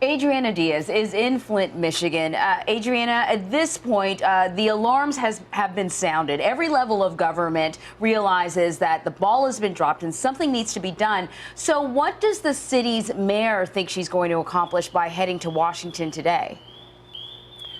Adriana Diaz is in Flint, Michigan. Adriana, at this point, the alarms have been sounded. Every level of government realizes that the ball has been dropped and something needs to be done. So what does the city's mayor think she's going to accomplish by heading to Washington today?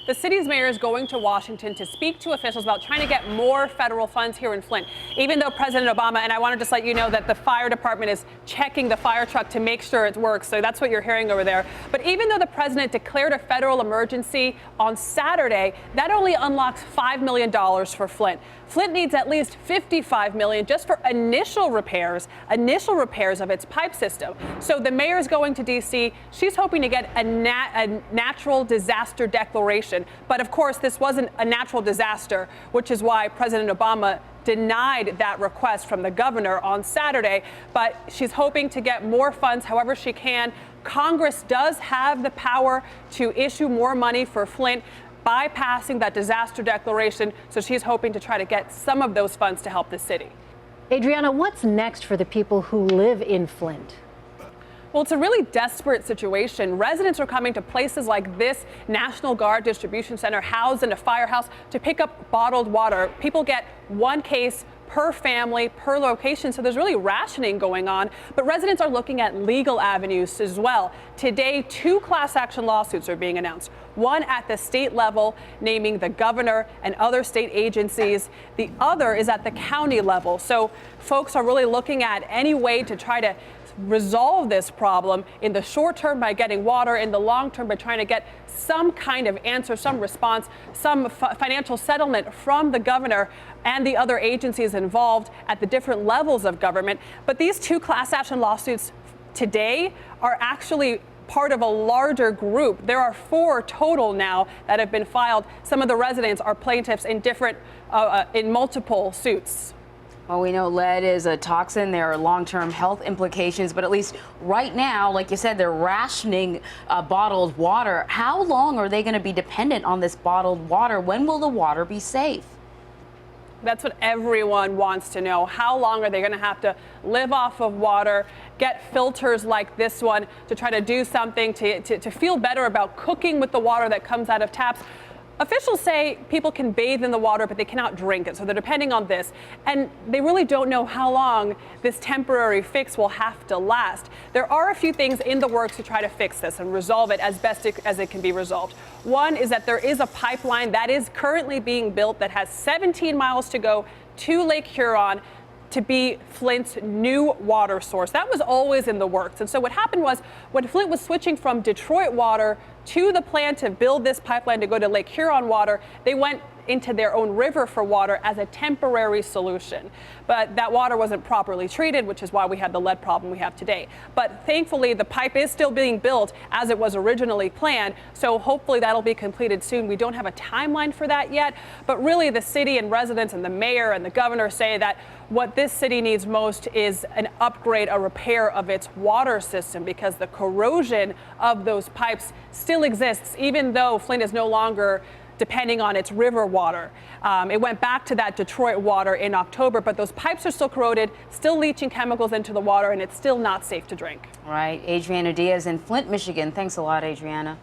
The city's mayor is going to Washington to speak to officials about trying to get more federal funds here in Flint, even though President Obama, and I want to just let you know that the fire department is checking the fire truck to make sure it works. So that's what you're hearing over there. But even though the president declared a federal emergency on Saturday, that only unlocks $5 million for Flint. Flint needs at least $55 million just for initial repairs of its pipe system. So the mayor is going to D.C. She's hoping to get a natural disaster declaration. But of course, this wasn't a natural disaster, which is why President Obama denied that request from the governor on Saturday. But she's hoping to get more funds however she can. Congress does have the power to issue more money for Flint, bypassing that disaster declaration. So she's hoping to try to get some of those funds to help the city. Adriana, what's next for the people who live in Flint? Well, it's a really desperate situation. Residents are coming to places like this National Guard distribution center housed in a firehouse to pick up bottled water. People get one case per family, per location, so there's really rationing going on. But residents are looking at legal avenues as well. Today, 2 class action lawsuits are being announced. One at the state level, naming the governor and other state agencies. The other is at the county level. So folks are really looking at any way to try to resolve this problem in the short term by getting water, in the long term by trying to get some kind of answer, some response, some financial settlement from the governor and the other agencies involved at the different levels of government. But these 2 class action lawsuits today are actually part of a larger group. There are 4 total now that have been filed. Some of the residents are plaintiffs in in multiple suits. Well, we know lead is a toxin. There are long-term health implications, but at least right now, like you said, they're rationing bottled water. How long are they going to be dependent on this bottled water? When will the water be safe? That's what everyone wants to know. How long are they going to have to live off of water, get filters like this one to try to do something to feel better about cooking with the water that comes out of taps? Officials say people can bathe in the water, but they cannot drink it. So they're depending on this. And they really don't know how long this temporary fix will have to last. There are a few things in the works to try to fix this and resolve it as best as it can be resolved. One is that there is a pipeline that is currently being built that has 17 miles to go to Lake Huron to be Flint's new water source. That was always in the works. And so what happened was when Flint was switching from Detroit water to the plan to build this pipeline to go to Lake Huron water, they went into their own river for water as a temporary solution. But that water wasn't properly treated, which is why we had the lead problem we have today. But thankfully, the pipe is still being built as it was originally planned. So hopefully that'll be completed soon. We don't have a timeline for that yet. But really, the city and residents and the mayor and the governor say that what this city needs most is an upgrade, a repair of its water system, because the corrosion of those pipes still exists, even though Flint is no longer depending on its river water. It went back to that Detroit water in October, but those pipes are still corroded, still leaching chemicals into the water, and it's still not safe to drink. All right, Adriana Diaz in Flint, Michigan. Thanks a lot, Adriana.